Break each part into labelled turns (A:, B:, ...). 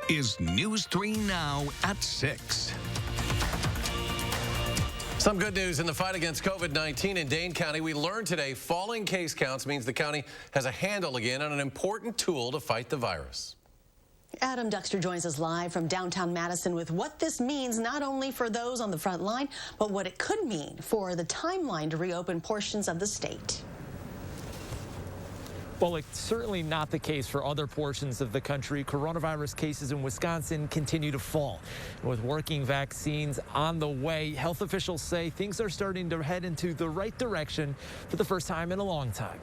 A: is News 3 Now at 6.
B: Some good news in the fight against COVID-19 in Dane County. We learned today falling case counts means the county has a handle again on an important tool to fight the virus.
C: Adam Dexter joins us live from downtown Madison with what this means not only for those on the front line, but what it could mean for the timeline to reopen portions of the state.
D: Well, it's certainly not the case for other portions of the country. Coronavirus cases in Wisconsin continue to fall. With working vaccines on the way, health officials say things are starting to head into the right direction for the first time in a long time.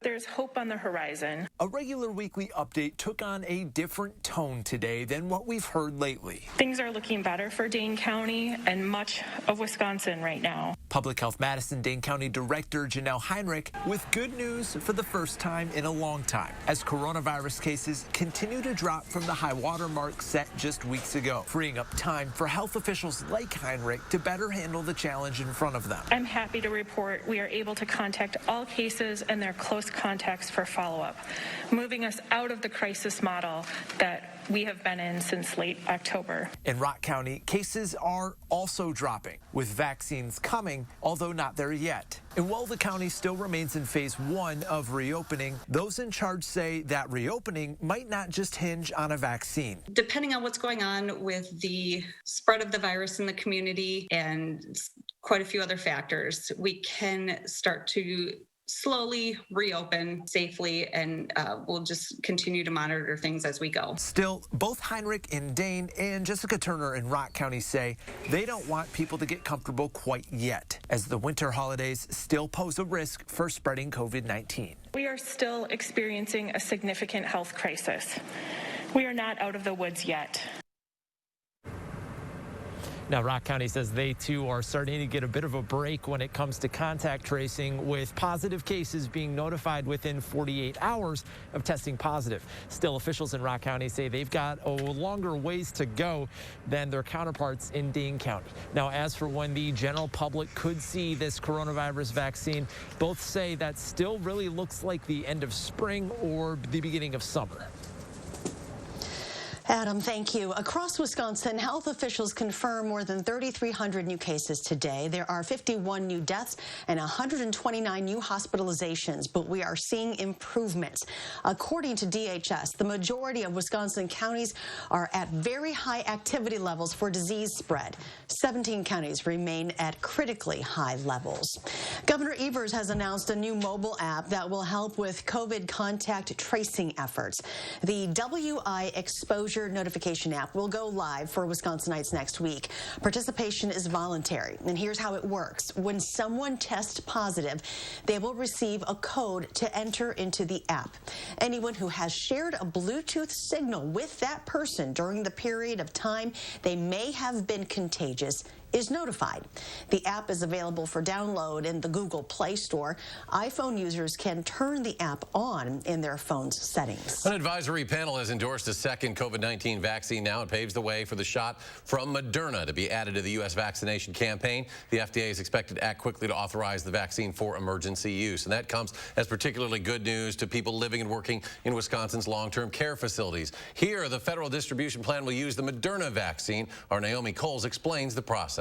E: There's hope on the horizon.
D: A regular weekly update took on a different tone today than what we've heard lately.
E: Things are looking better for Dane County and much of Wisconsin right now.
D: Public Health Madison Dane County Director Janelle Heinrich with good news for the first time in a long time as coronavirus cases continue to drop from the high water mark set just weeks ago, freeing up time for health officials like Heinrich to better handle the challenge in front of them.
E: I'm happy to report we are able to contact all cases and their close contacts for follow-up, moving us out of the crisis model that we have been in since late October.
D: In Rock County, cases are also dropping, with vaccines coming, although not there yet. And while the county still remains in phase 1 of reopening, those in charge say that reopening might not just hinge on a vaccine.
F: Depending on what's going on with the spread of the virus in the community and quite a few other factors, we can start to slowly reopen safely, and we'll just continue to monitor things as we go.
D: Still, both Heinrich in Dane and Jessica Turner in Rock County say they don't want people to get comfortable quite yet, as the winter holidays still pose a risk for spreading COVID-19.
E: We are still experiencing a significant health crisis. We are not out of the woods yet.
D: Now, Rock County says they, too, are starting to get a bit of a break when it comes to contact tracing, with positive cases being notified within 48 hours of testing positive. Still, officials in Rock County say they've got a longer ways to go than their counterparts in Dane County. Now, as for when the general public could see this coronavirus vaccine, both say that still really looks like the end of spring or the beginning of summer.
C: Adam, thank you. Across Wisconsin, health officials confirm more than 3,300 new cases today. There are 51 new deaths and 129 new hospitalizations, but we are seeing improvements. According to DHS, the majority of Wisconsin counties are at very high activity levels for disease spread. 17 counties remain at critically high levels. Governor Evers has announced a new mobile app that will help with COVID contact tracing efforts. The WI Exposure Notification app will go live for Wisconsinites next week. Participation is voluntary, and here's how it works. When someone tests positive, they will receive a code to enter into the app. Anyone who has shared a Bluetooth signal with that person during the period of time they may have been contagious is notified. The app is available for download in the Google Play Store. iPhone users can turn the app on in their phone's settings.
B: An advisory panel has endorsed a second COVID-19 vaccine now. It paves the way for the shot from Moderna to be added to the U.S. vaccination campaign. The FDA is expected to act quickly to authorize the vaccine for emergency use. And that comes as particularly good news to people living and working in Wisconsin's long-term care facilities. Here, the federal distribution plan will use the Moderna vaccine. Our Naomi Coles explains the process.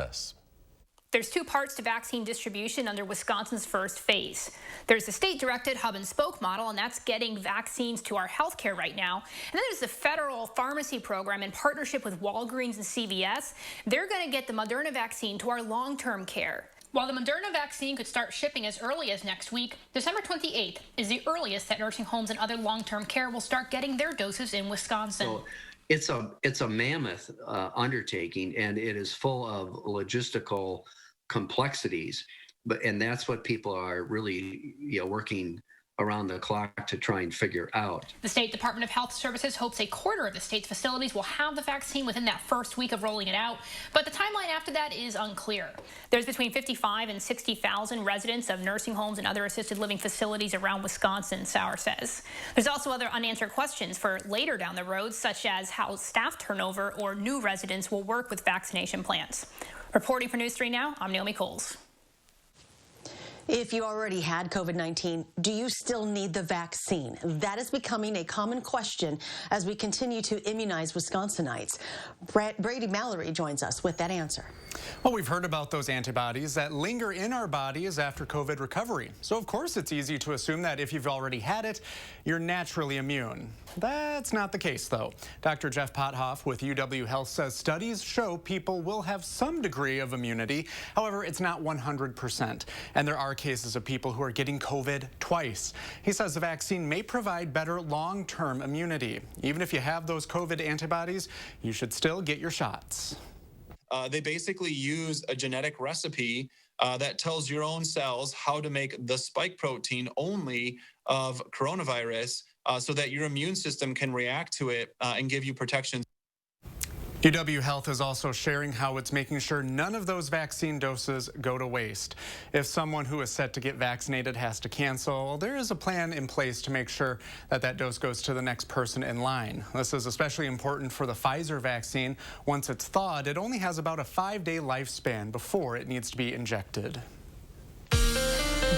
G: There's two parts to vaccine distribution under Wisconsin's first phase. There's the state-directed hub-and-spoke model, and that's getting vaccines to our healthcare right now. And then there's the federal pharmacy program in partnership with Walgreens and CVS. They're going to get the Moderna vaccine to our long-term care. While the Moderna vaccine could start shipping as early as next week, December 28th is the earliest that nursing homes and other long-term care will start getting their doses in Wisconsin.
H: So it's a mammoth undertaking, and it is full of logistical complexities, and that's what people are really working around the clock to try and figure out.
G: The State Department of Health Services hopes a quarter of the state's facilities will have the vaccine within that first week of rolling it out, but the timeline after that is unclear. There's between 55 and 60,000 residents of nursing homes and other assisted living facilities around Wisconsin, Sauer says. There's also other unanswered questions for later down the road, such as how staff turnover or new residents will work with vaccination plans. Reporting for News 3 Now, I'm Naomi Coles.
C: If you already had COVID-19, do you still need the vaccine? That is becoming a common question as we continue to immunize Wisconsinites. Brady Mallory joins us with that answer.
I: Well, we've heard about those antibodies that linger in our bodies after COVID recovery. So, of course, it's easy to assume that if you've already had it, you're naturally immune. That's not the case, though. Dr. Jeff Pothoff with UW Health says studies show people will have some degree of immunity. However, it's not 100%. And there are cases of people who are getting COVID twice. He says the vaccine may provide better long-term immunity. Even if you have those COVID antibodies, you should still get your shots.
J: They basically use a genetic recipe that tells your own cells how to make the spike protein only of coronavirus so that your immune system can react to it and give you protection.
I: UW Health is also sharing how it's making sure none of those vaccine doses go to waste. If someone who is set to get vaccinated has to cancel, there is a plan in place to make sure that that dose goes to the next person in line. This is especially important for the Pfizer vaccine. Once it's thawed, it only has about a 5-day lifespan before it needs to be injected.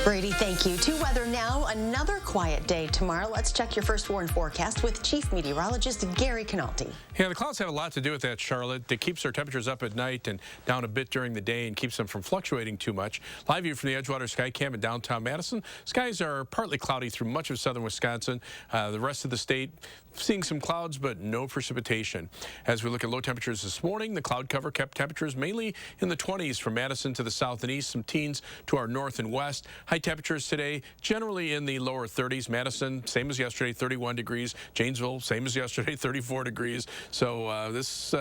C: Brady, thank you. To weather now, another quiet day tomorrow. Let's check your first warn forecast with Chief Meteorologist Gary Canaldi.
K: Yeah, the clouds have a lot to do with that, Charlotte. It keeps our temperatures up at night and down a bit during the day and keeps them from fluctuating too much. Live view from the Edgewater Sky Cam in downtown Madison. Skies are partly cloudy through much of southern Wisconsin. The rest of the state seeing some clouds, but no precipitation. As we look at low temperatures this morning, the cloud cover kept temperatures mainly in the 20s from Madison to the south and east, some teens to our north and west. High temperatures today generally in the lower 30s. Madison, same as yesterday, 31 degrees. Janesville, same as yesterday, 34 degrees. So this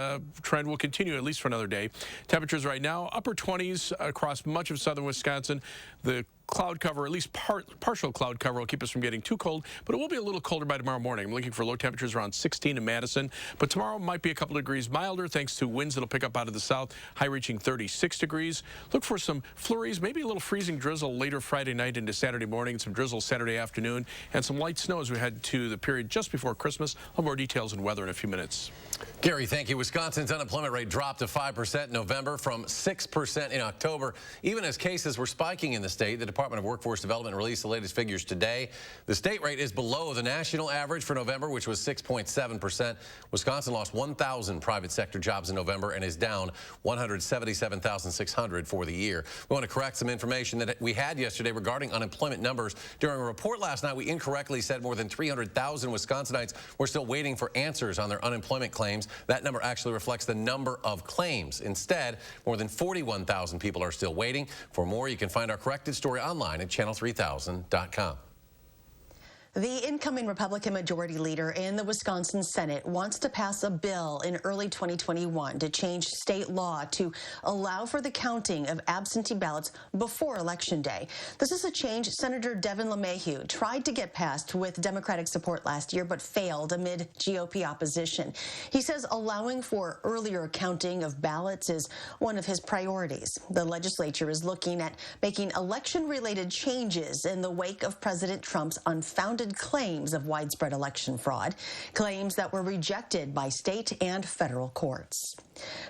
K: trend will continue at least for another day. Temperatures right now, upper 20s across much of southern Wisconsin. The cloud cover, at least partial cloud cover, will keep us from getting too cold, but it will be a little colder by tomorrow morning. I'm looking for low temperatures around 16 in Madison, but tomorrow might be a couple degrees milder thanks to winds that'll pick up out of the south, high reaching 36 degrees. Look for some flurries, maybe a little freezing drizzle later Friday night into Saturday morning, some drizzle Saturday afternoon, and some light snow as we head to the period just before Christmas. I'll have more details and weather in a few minutes.
B: Gary, thank you. Wisconsin's unemployment rate dropped to 5% in November from 6% in October. Even as cases were spiking in the state, the Department of Workforce Development released the latest figures today. The state rate is below the national average for November, which was 6.7%. Wisconsin lost 1,000 private sector jobs in November and is down 177,600 for the year. We want to correct some information that we had yesterday regarding unemployment numbers. During a report last night, we incorrectly said more than 300,000 Wisconsinites were still waiting for answers on their unemployment claims. That number actually reflects the number of claims. Instead, more than 41,000 people are still waiting. For more, you can find our corrected story online at channel3000.com.
C: The incoming Republican Majority Leader in the Wisconsin Senate wants to pass a bill in early 2021 to change state law to allow for the counting of absentee ballots before Election Day. This is a change Senator Devin LeMahieu tried to get passed with Democratic support last year, but failed amid GOP opposition. He says allowing for earlier counting of ballots is one of his priorities. The legislature is looking at making election-related changes in the wake of President Trump's unfounded claims of widespread election fraud, claims that were rejected by state and federal courts.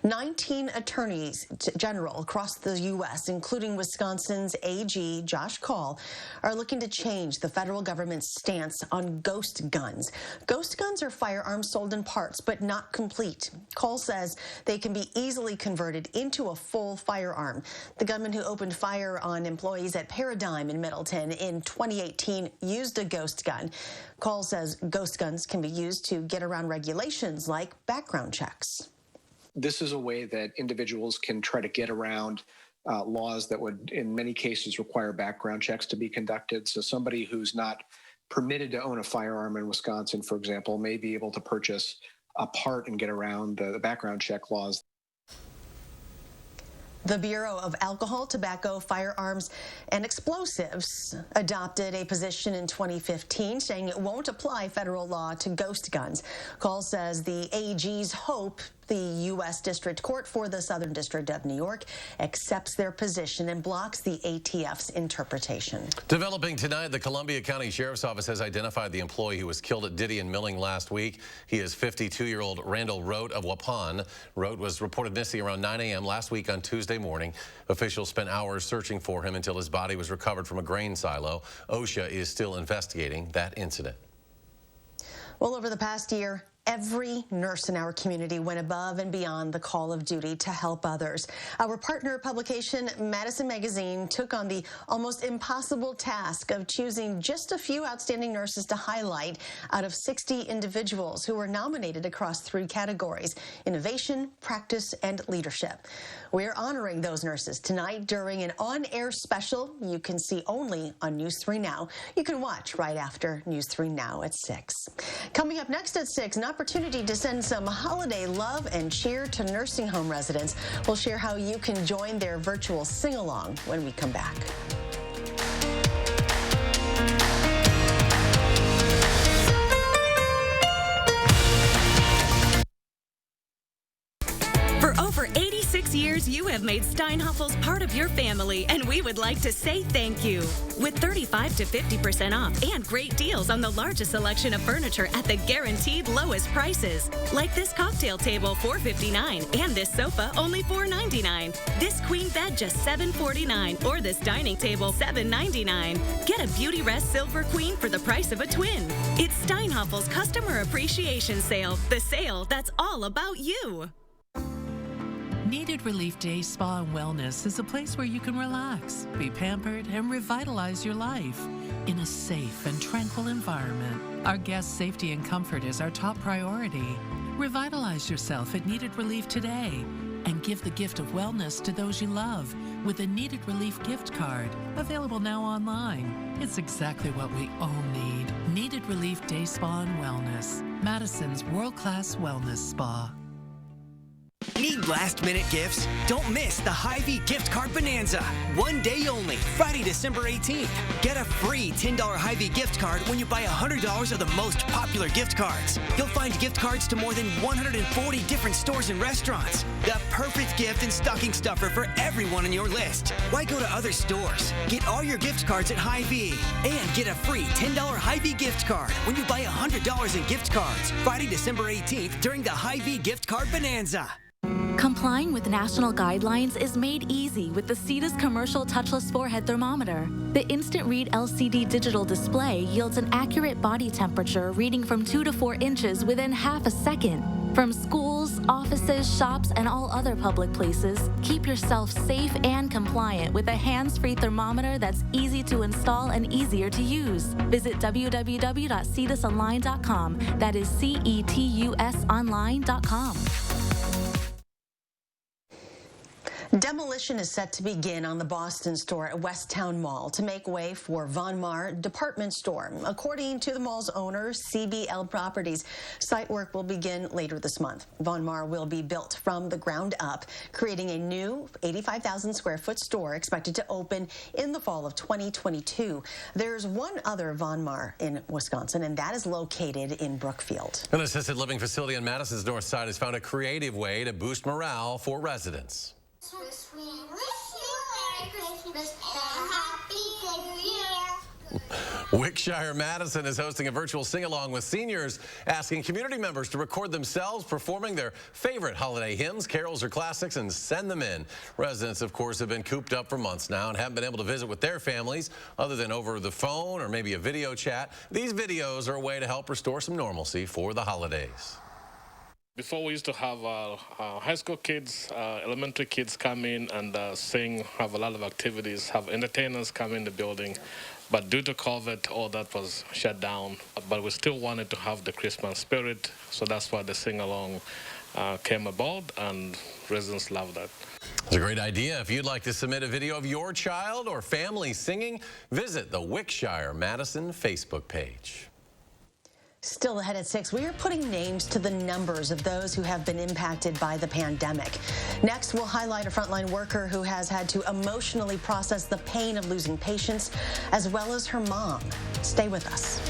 C: 19 attorneys general across the U.S., including Wisconsin's AG Josh Kaul, are looking to change the federal government's stance on ghost guns. Ghost guns are firearms sold in parts, but not complete. Kaul says they can be easily converted into a full firearm. The gunman who opened fire on employees at Paradigm in Middleton in 2018 used a ghost gun. Kaul says ghost guns can be used to get around regulations like background checks.
L: This is a way that individuals can try to get around laws that would, in many cases, require background checks to be conducted. So somebody who's not permitted to own a firearm in Wisconsin, for example, may be able to purchase a part and get around the background check laws.
C: The Bureau of Alcohol, Tobacco, Firearms, and Explosives adopted a position in 2015 saying it won't apply federal law to ghost guns. Kaul says the AG's hope The U.S. District Court for the Southern District of New York accepts their position and blocks the ATF's interpretation.
B: Developing tonight, the Columbia County Sheriff's Office has identified the employee who was killed at Diddy and Milling last week. He is 52-year-old Randall Rote of Waupun. Rote was reported missing around 9 a.m. last week on Tuesday morning. Officials spent hours searching for him until his body was recovered from a grain silo. OSHA is still investigating that incident.
C: Well, over the past year, every nurse in our community went above and beyond the call of duty to help others. Our partner publication, Madison Magazine, took on the almost impossible task of choosing just a few outstanding nurses to highlight out of 60 individuals who were nominated across 3 categories: innovation, practice, and leadership. We're honoring those nurses tonight during an on-air special you can see only on News 3 Now. You can watch right after News 3 Now at 6. Coming up next at 6, an opportunity to send some holiday love and cheer to nursing home residents. We'll share how you can join their virtual sing-along when we come back.
M: For over 86 years, you have made Steinhafels part of your family, and we would like to say thank you. With 35 to 50% off and great deals on the largest selection of furniture at the guaranteed lowest prices. Like this cocktail table, $4.59, and this sofa, only $4.99. This queen bed, just $7.49, or this dining table, $7.99. Get a Beauty Rest Silver Queen for the price of a twin. It's Steinhafels Customer Appreciation Sale, the sale that's all about you.
N: Needed Relief Day Spa and Wellness is a place where you can relax, be pampered, and revitalize your life in a safe and tranquil environment. Our guests' safety and comfort is our top priority. Revitalize yourself at Needed Relief today and give the gift of wellness to those you love with a Needed Relief gift card, available now online. It's exactly what we all need. Needed Relief Day Spa and Wellness, Madison's world-class wellness spa.
O: Need last-minute gifts? Don't miss the HyVee Gift Card Bonanza. One day only, Friday, December 18th. Get a free $10 HyVee gift card when you buy $100 of the most popular gift cards. You'll find gift cards to more than 140 different stores and restaurants. The perfect gift and stocking stuffer for everyone on your list. Why go to other stores? Get all your gift cards at HyVee. And get a free $10 HyVee gift card when you buy $100 in gift cards. Friday, December 18th during the HyVee Gift Card Bonanza.
P: Complying with national guidelines is made easy with the CEDA's commercial touchless forehead thermometer. The Instant Read LCD digital display yields an accurate body temperature reading from 2 to 4 inches within half a second. From schools, offices, shops, and all other public places, keep yourself safe and compliant with a hands-free thermometer that's easy to install and easier to use. Visit www.cetusonline.com. That is CETUSonline.com.
C: Demolition is set to begin on the Boston store at West Towne Mall to make way for Von Maur department store. According to the mall's owner, CBL Properties, site work will begin later this month. Von Maur will be built from the ground up, creating a new 85,000 square foot store expected to open in the fall of 2022. There's one other Von Maur in Wisconsin, and that is located in Brookfield.
B: An assisted living facility on Madison's north side has found a creative way to boost morale for residents.
Q: We wish you Merry Christmas and a Happy New Year.
B: Wickshire Madison is hosting a virtual sing-along with seniors, asking community members to record themselves performing their favorite holiday hymns, carols, or classics and send them in. Residents, of course, have been cooped up for months now and haven't been able to visit with their families other than over the phone or maybe a video chat. These videos are a way to help restore some normalcy for the holidays.
R: Before, we used to have high school kids, elementary kids come in and sing, have a lot of activities, have entertainers come in the building. But due to COVID, all that was shut down. But we still wanted to have the Christmas spirit, so that's why the sing-along came about, and residents love that.
B: It's a great idea. If you'd like to submit a video of your child or family singing, visit the Wickshire Madison Facebook page.
C: Still ahead at 6, we are putting names to the numbers of those who have been impacted by the pandemic. Next, we'll highlight a frontline worker who has had to emotionally process the pain of losing patients, as well as her mom. Stay with us.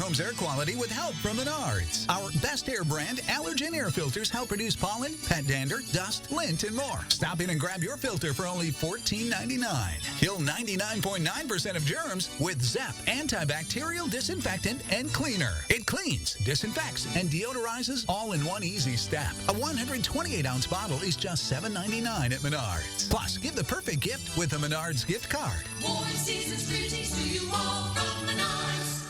S: home's air quality with help from Menards. Our best air brand allergen air filters help reduce pollen, pet dander, dust, lint, and more. Stop in and grab your filter for only $14.99. Kill 99.9% of germs with ZEP antibacterial disinfectant and cleaner. It cleans, disinfects, and deodorizes all in one easy step. A 128-ounce bottle is just $7.99 at Menards. Plus, give the perfect gift with a Menards gift card.
T: Warm season's greetings to you all from Menards.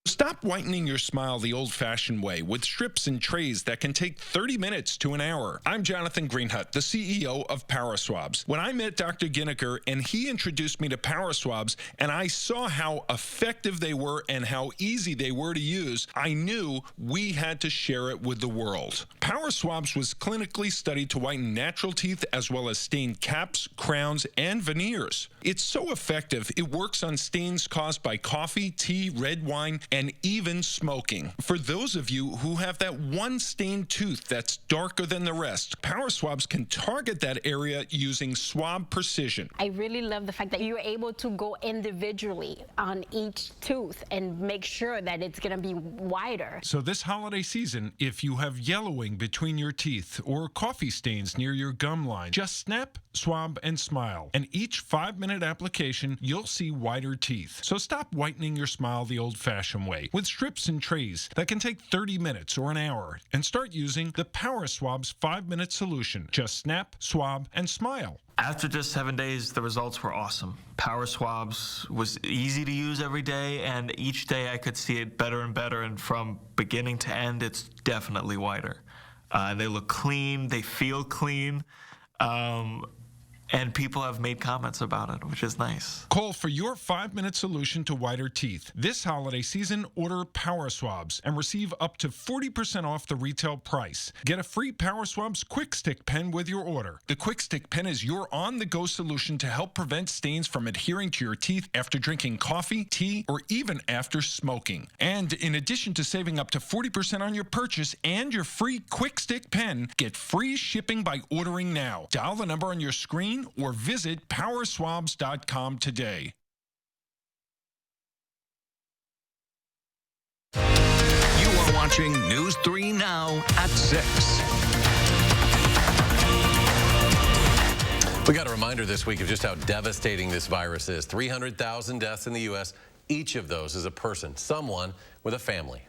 U: Stop whitening your smile the old-fashioned way with strips and trays that can take 30 minutes to an hour. I'm Jonathan Greenhut, the CEO of PowerSwabs. When I met Dr. Ginniker and he introduced me to PowerSwabs and I saw how effective they were and how easy they were to use, I knew we had to share it with the world. PowerSwabs was clinically studied to whiten natural teeth as well as stain caps, crowns, and veneers. It's so effective, it works on stains caused by coffee, tea, red wine, and even smoking. For those of you who have that one stained tooth that's darker than the rest, PowerSwabs can target that area using swab precision.
V: I really love the fact that you're able to go individually on each tooth and make sure that it's going to be wider.
U: So this holiday season, if you have yellowing between your teeth or coffee stains near your gum line, just snap, swab, and smile. And each 5-minute application, you'll see whiter teeth. So stop whitening your smile the old-fashioned way with strips and trays that can take 30 minutes or an hour, and start using the PowerSwabs 5-minute solution. Just snap, swab, and smile.
W: After just 7 days, the results were awesome. PowerSwabs was easy to use every day, and each day I could see it better and better, and from beginning to end, it's definitely whiter. They look clean, they feel clean. And people have made comments about it, which is nice.
U: Call for your 5-minute solution to whiter teeth. This holiday season, order PowerSwabs and receive up to 40% off the retail price. Get a free PowerSwabs Quick Stick pen with your order. The Quick Stick pen is your on-the-go solution to help prevent stains from adhering to your teeth after drinking coffee, tea, or even after smoking. And in addition to saving up to 40% on your purchase and your free Quick Stick pen, get free shipping by ordering now. Dial the number on your screen or visit powerswabs.com today.
A: You are watching News 3 Now at 6.
B: We got a reminder this week of just how devastating this virus is. 300,000 deaths in the U.S. Each of those is a person, someone with a family.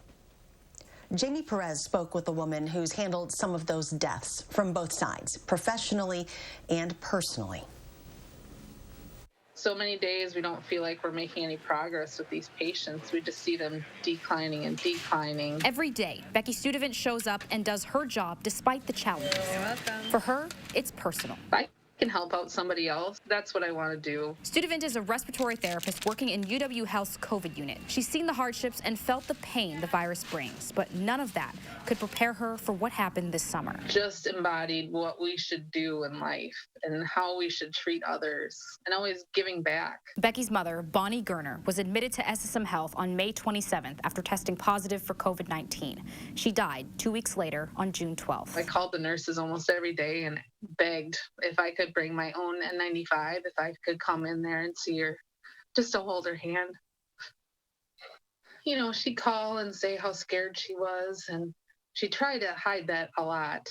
C: Jamie Perez spoke with a woman who's handled some of those deaths from both sides, professionally and personally.
X: So many days we don't feel like we're making any progress with these patients. We just see them declining and declining.
Y: Every day, Becky Studevant shows up and does her job despite the challenges.
X: You're welcome.
Y: For her, it's personal.
X: I can help out somebody else. That's what I want to do.
Y: Studevant is a respiratory therapist working in UW Health's COVID unit. She's seen the hardships and felt the pain the virus brings, but none of that could prepare her for what happened this summer.
X: Just embodied what we should do in life and how we should treat others and always giving back.
Y: Becky's mother, Bonnie Gerner, was admitted to SSM Health on May 27th after testing positive for COVID-19. She died 2 weeks later on June 12th.
X: I called the nurses almost every day and begged if I could bring my own N95, if I could come in there and see her, just to hold her hand. You know, she'd call and say how scared she was, and she tried to hide that a lot.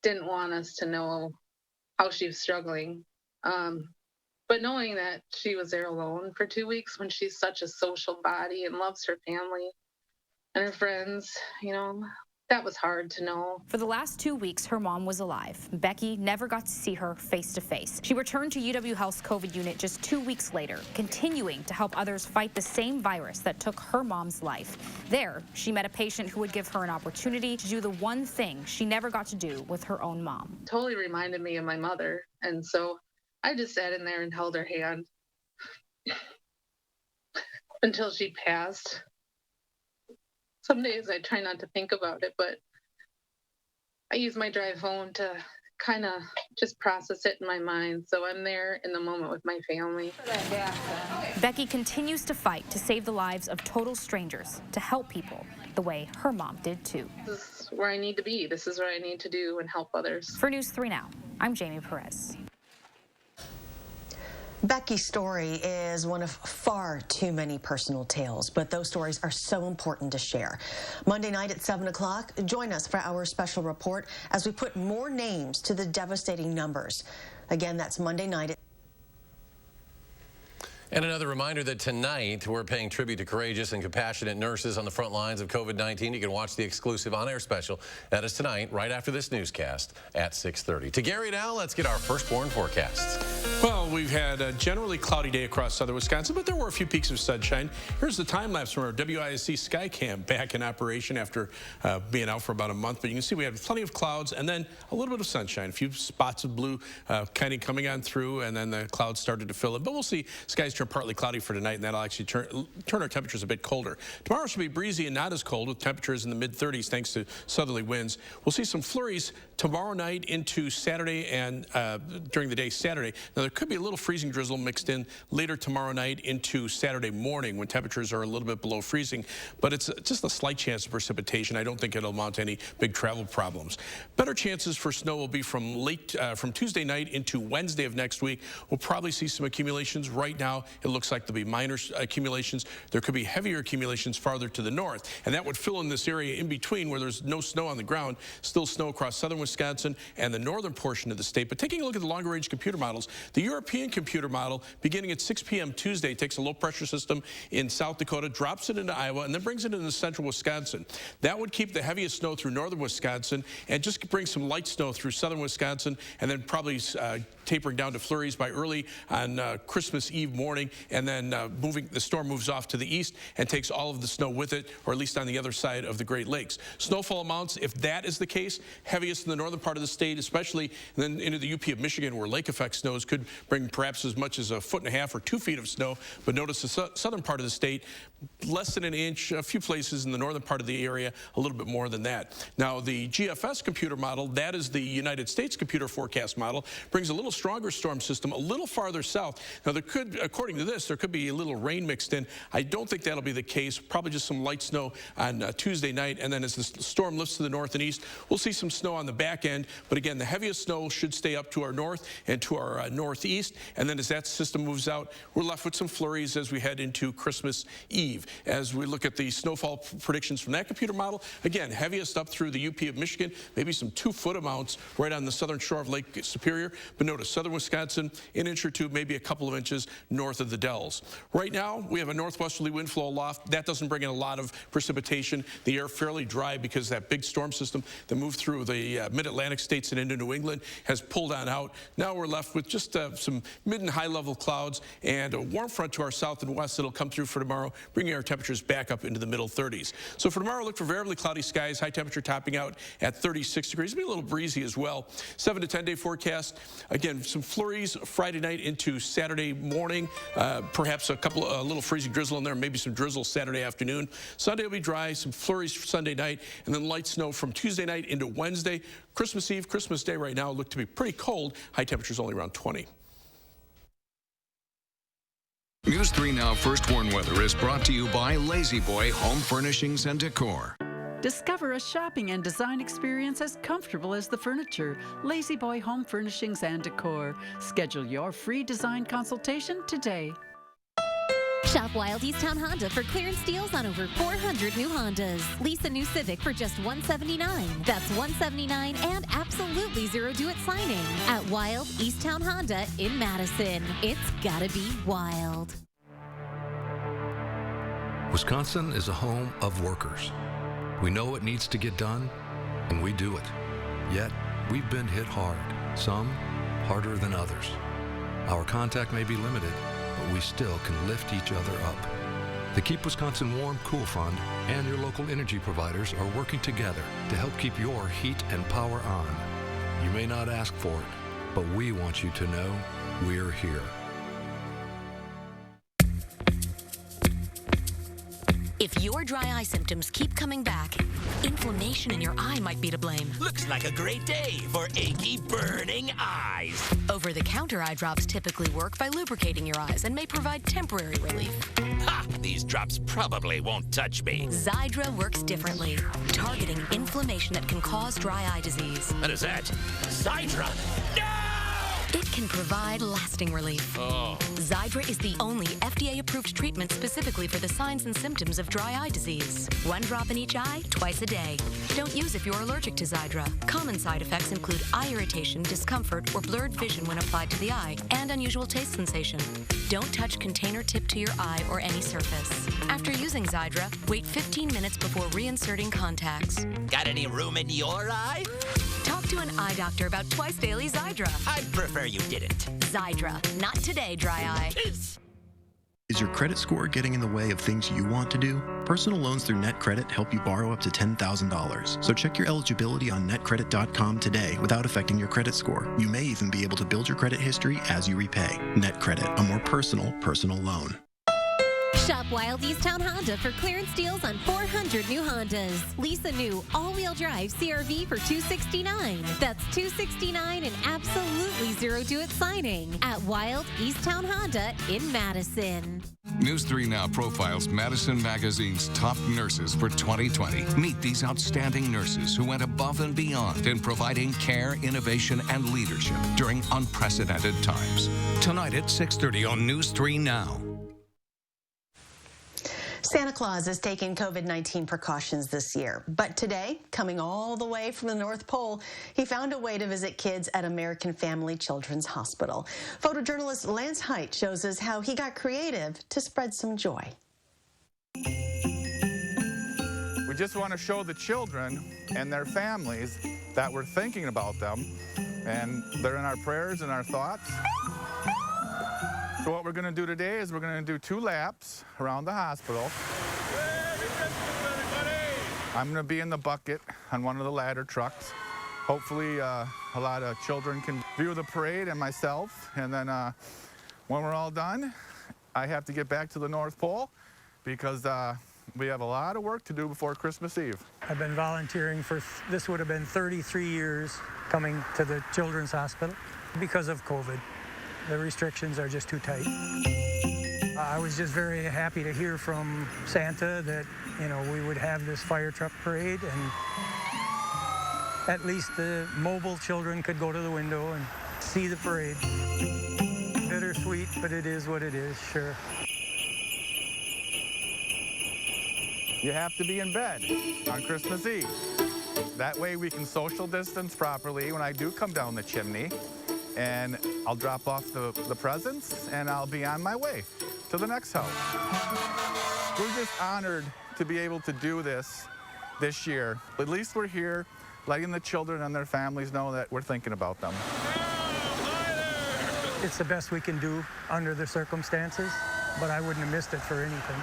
X: Didn't want us to know how she was struggling. But knowing that she was there alone for 2 weeks when she's such a social body and loves her family and her friends, you know, that was hard to know.
Y: For the last 2 weeks, her mom was alive. Becky never got to see her face to face. She returned to UW Health's COVID unit just 2 weeks later, continuing to help others fight the same virus that took her mom's life. There, she met a patient who would give her an opportunity to do the one thing she never got to do with her own mom.
X: Totally reminded me of my mother. And so I just sat in there and held her hand until she passed. Some days I try not to think about it, but I use my drive home to kind of just process it in my mind. So I'm there in the moment with my family.
Y: Becky continues to fight to save the lives of total strangers, to help people the way her mom did too.
X: This is where I need to be. This is what I need to do and help others.
Y: For News 3 Now, I'm Jamie Perez.
C: Becky's story is one of far too many personal tales, but those stories are so important to share. Monday night at 7 o'clock, join us for our special report as we put more names to the devastating numbers. Again, that's Monday night.
B: And another reminder that tonight we're paying tribute to courageous and compassionate nurses on the front lines of COVID-19. You can watch the exclusive on-air special. That is tonight, right after this newscast at 6:30. To Gary now, let's get our firstborn forecasts.
K: Well, we've had a generally cloudy day across southern Wisconsin, but there were a few peaks of sunshine. Here's the time lapse from our WISC Skycam back in operation after being out for about a month. But you can see we had plenty of clouds and then a little bit of sunshine, a few spots of blue kind of coming on through, and then the clouds started to fill in. But we'll see skies turn partly cloudy for tonight, and that'll actually turn our temperatures a bit colder. Tomorrow should be breezy and not as cold, with temperatures in the mid-30s thanks to southerly winds. We'll see some flurries tomorrow night into Saturday and during the day Saturday. Now, there could be a little freezing drizzle mixed in later tomorrow night into Saturday morning when temperatures are a little bit below freezing, but it's just a slight chance of precipitation. I don't think it'll amount to any big travel problems. Better chances for snow will be from Tuesday night into Wednesday of next week. We'll probably see some accumulations. Right now, it looks like there'll be minor accumulations. There could be heavier accumulations farther to the north, and that would fill in this area in between where there's no snow on the ground. Still snow across southern Wisconsin and the northern portion of the state. But taking a look at the longer range computer models, the European computer model beginning at 6 p.m. Tuesday takes a low pressure system in South Dakota, drops it into Iowa, and then brings it into central Wisconsin. That would keep the heaviest snow through northern Wisconsin and just bring some light snow through southern Wisconsin, and then probably tapering down to flurries by early on Christmas Eve morning, and then the storm moves off to the east and takes all of the snow with it, or at least on the other side of the Great Lakes. Snowfall amounts, if that is the case, heaviest in the northern part of the state, especially then into the UP of Michigan, where lake effect snows could bring perhaps as much as 1.5 feet or 2 feet of snow. But notice the southern part of the state, less than an inch, a few places in the northern part of the area, a little bit more than that. Now, the GFS computer model, that is the United States computer forecast model, brings a little stronger storm system a little farther south. Now, there could, according to this, there could be a little rain mixed in. I don't think that'll be the case. Probably just some light snow on Tuesday night, and then as the storm lifts to the north and east, we'll see some snow on the back end. But again, the heaviest snow should stay up to our north and to our northeast, and then as that system moves out, we're left with some flurries as we head into Christmas Eve. As we look at the snowfall predictions from that computer model, again, heaviest up through the UP of Michigan, maybe some 2-foot amounts right on the southern shore of Lake Superior. But notice southern Wisconsin, an inch or two, maybe a couple of inches north of the Dells. Right now, we have a northwesterly wind flow aloft. That doesn't bring in a lot of precipitation. The air fairly dry because that big storm system that moved through the mid-Atlantic states and into New England has pulled on out. Now we're left with just some mid and high level clouds and a warm front to our south and west that'll come through for tomorrow, bringing our temperatures back up into the middle 30s. So for tomorrow, look for variably cloudy skies, high temperature topping out at 36 degrees. It'll be a little breezy as well. 7 to 10 day forecast. Again, some flurries Friday night into Saturday morning. Perhaps a little freezing drizzle in there, maybe some drizzle Saturday afternoon. Sunday will be dry, some flurries for Sunday night, and then light snow from Tuesday night into Wednesday. Christmas Eve, Christmas Day right now look to be pretty cold. High temperatures only around 20.
A: News 3 Now First Warn Weather is brought to you by Lazy Boy Home Furnishings and Decor.
D: Discover a shopping and design experience as comfortable as the furniture. Lazy Boy Home Furnishings and Decor. Schedule your free design consultation today.
E: Shop Wilde East Towne Honda for clearance deals on over 400 new Hondas. Lease a new Civic for just $179. That's $179 and absolutely zero due at signing at Wilde East Towne Honda in Madison. It's gotta be wild.
F: Wisconsin is a home of workers. We know what needs to get done, and we do it. Yet, we've been hit hard, some harder than others. Our contact may be limited, but we still can lift each other up. The Keep Wisconsin Warm Cool Fund and your local energy providers are working together to help keep your heat and power on. You may not ask for it, but we want you to know we're here.
G: If your dry eye symptoms keep coming back, inflammation in your eye might be to blame.
H: Looks like a great day for achy, burning eyes.
G: Over-the-counter eye drops typically work by lubricating your eyes and may provide temporary relief.
H: Ha! These drops probably won't touch me.
G: Xiidra works differently, targeting inflammation that can cause dry eye disease.
H: What is that? Xiidra? No!
G: It can provide lasting relief.
K: Oh.
G: Xiidra is the only FDA-approved treatment specifically for the signs and symptoms of dry eye disease. 1 drop in each eye, twice a day. Don't use if you're allergic to Xiidra. Common side effects include eye irritation, discomfort, or blurred vision when applied to the eye, and unusual taste sensation. Don't touch container tip to your eye or any surface. After using Xiidra, wait 15 minutes before reinserting contacts.
H: Got any room in your eye?
G: Talk to an eye doctor about twice daily Xiidra.
H: I'd prefer you didn't.
G: Xiidra. Not today, dry eye.
I: Is your credit score getting in the way of things you want to do? Personal loans through NetCredit help you borrow up to $10,000. So check your eligibility on netcredit.com today without affecting your credit score. You may even be able to build your credit history as you repay. NetCredit, a more personal loan.
E: Shop Wilde East Towne Honda for clearance deals on 400 new Hondas. Lease a new all-wheel drive CR-V for $269. That's $269 and absolutely zero due at signing at Wilde East Towne Honda in Madison.
A: News 3 Now profiles Madison Magazine's top nurses for 2020. Meet these outstanding nurses who went above and beyond in providing care, innovation, and leadership during unprecedented times. Tonight at 6:30 on News 3 Now.
C: Santa Claus is taking COVID-19 precautions this year. But today, coming all the way from the North Pole, he found a way to visit kids at American Family Children's Hospital. Photojournalist Lance Height shows us how he got creative to spread some joy.
J: We just want to show the children and their families that we're thinking about them, and they're in our prayers and our thoughts. So what we're going to do today is we're going to do 2 laps around the hospital. I'm going to be in the bucket on one of the ladder trucks. Hopefully a lot of children can view the parade and myself. And then when we're all done, I have to get back to the North Pole because we have a lot of work to do before Christmas Eve.
L: I've been volunteering for, this would have been 33 years coming to the Children's Hospital because of COVID. The restrictions are just too tight. I was just very happy to hear from Santa that, you know, we would have this fire truck parade, and at least the mobile children could go to the window and see the parade. Bittersweet, but it is what it is, sure.
J: You have to be in bed on Christmas Eve. That way we can social distance properly when I do come down the chimney. And I'll drop off the presents, and I'll be on my way to the next house. We're just honored to be able to do this year. At least we're here letting the children and their families know that we're thinking about them.
L: It's the best we can do under the circumstances, but I wouldn't have missed it for anything.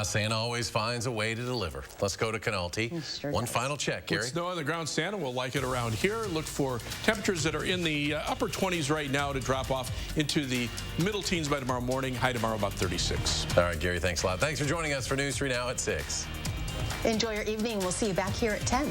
B: Santa always finds a way to deliver. Let's go to Canalty.
K: Sure
B: One
K: does.
B: final check, Gary.
K: With snow on the ground, Santa will like it around here. Look for temperatures that are in the upper 20s right now to drop off into the middle teens by tomorrow morning. High tomorrow about 36.
B: All right, Gary, thanks a lot. Thanks for joining us for News 3 Now at 6.
C: Enjoy your evening. We'll see you back here at 10.